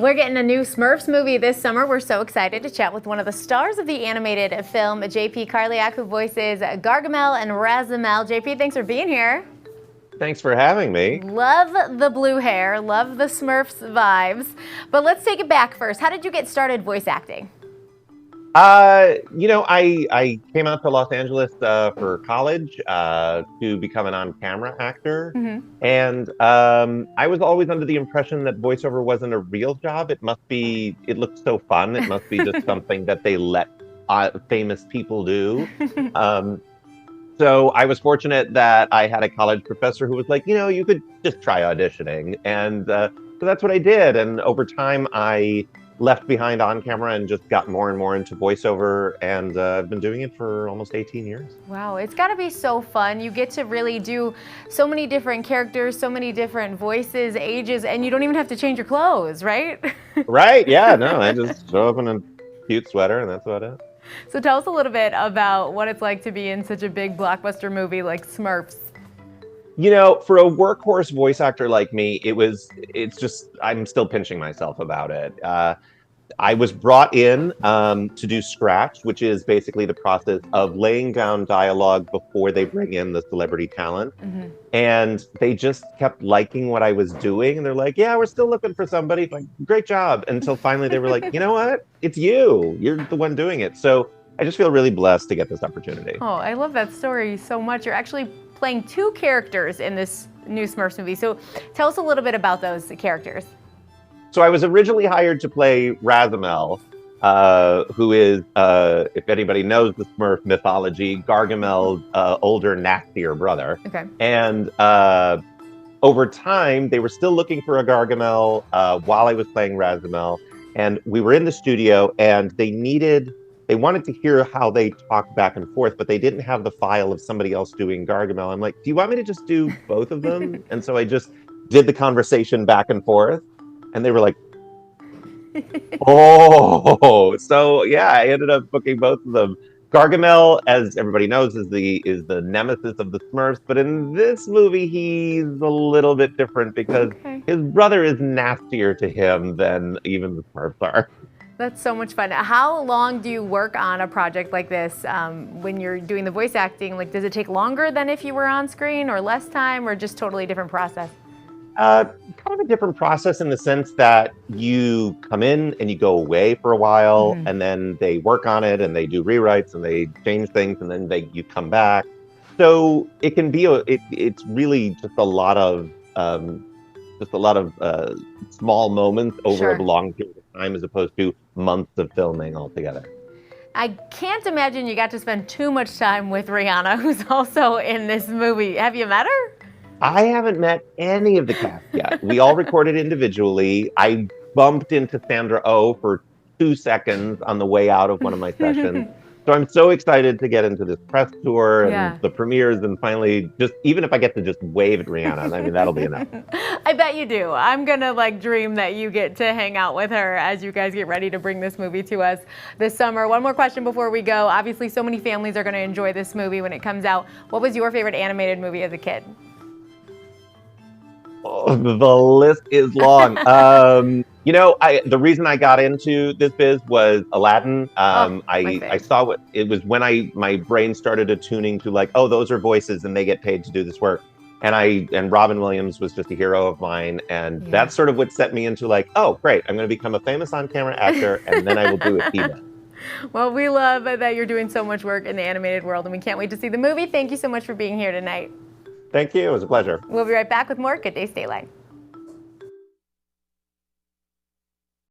We're getting a new SMURFs movie this summer. We're so excited to chat with one of the stars of the animated film, JP Karliak, who voices Gargamel and Razamel. JP, thanks for being here. Thanks for having me. Love the blue hair, love the SMURFs vibes. But let's take it back first. How did you get started voice acting? I came out to Los Angeles for college to become an on-camera actor. And I was always under the impression that voiceover wasn't a real job. It looked so fun. It must be just something that they let famous people do. So I was fortunate that I had a college professor who was like, you could just try auditioning. And so that's what I did. And over time, I left behind on camera and just got more and more into voiceover, and I've been doing it for almost 18 years. Wow, it's got to be so fun. You get to really do so many different characters, so many different voices, ages, and you don't even have to change your clothes, right? Right, yeah, no, I just show up in a cute sweater and that's about it. So tell us a little bit about what it's like to be in such a big blockbuster movie like SMURFs. For a workhorse voice actor like me, I'm still pinching myself about it. I was brought in to do scratch, which is basically the process of laying down dialogue before they bring in the celebrity talent. And they just kept liking what I was doing. And they're like, yeah, we're still looking for somebody. Like, great job. Until finally they were like, you know what? It's you. You're the one doing it. So I just feel really blessed to get this opportunity. Oh, I love that story so much. You're actually playing two characters in this new SMURFs movie. So tell us a little bit about those characters. So I was originally hired to play Razamel, who is, if anybody knows the SMURF mythology, Gargamel's older, nastier brother. Okay. And over time, they were still looking for a Gargamel while I was playing Razamel. And we were in the studio, and they wanted to hear how they talked back and forth, but they didn't have the file of somebody else doing Gargamel. I'm like, do you want me to just do both of them? And so I just did the conversation back and forth. And they were like, oh, so yeah, I ended up booking both of them. Gargamel, as everybody knows, is the nemesis of the SMURFs, but in this movie, he's a little bit different because his brother is nastier to him than even the SMURFs are. That's so much fun. How long do you work on a project like this when you're doing the voice acting? Like, does it take longer than if you were on screen, or less time, or just totally different process? Kind of a different process in the sense that you come in and you go away for a while, and then they work on it and they do rewrites and they change things, and then you come back. So it can be it's really just a lot of small moments over a long period of time, as opposed to months of filming altogether. I can't imagine you got to spend too much time with Rihanna, who's also in this movie. Have you met her? I haven't met any of the cast yet. We all recorded individually. I bumped into Sandra Oh for 2 seconds on the way out of one of my sessions. So I'm so excited to get into this press tour and the premieres, and finally, even if I get to just wave at Rihanna, I mean, that'll be enough. I bet you do. I'm gonna dream that you get to hang out with her as you guys get ready to bring this movie to us this summer. One more question before we go. Obviously, so many families are gonna enjoy this movie when it comes out. What was your favorite animated movie as a kid? Oh, the list is long. The reason I got into this biz was Aladdin. I saw it was when my brain started attuning to those are voices and they get paid to do this work. And Robin Williams was just a hero of mine. And that's sort of what set me into oh, great, I'm going to become a famous on-camera actor, and then I will do it even. Well, we love that you're doing so much work in the animated world, and we can't wait to see the movie. Thank you so much for being here tonight. Thank you. It was a pleasure. We'll be right back with more Good Day, Stay Live.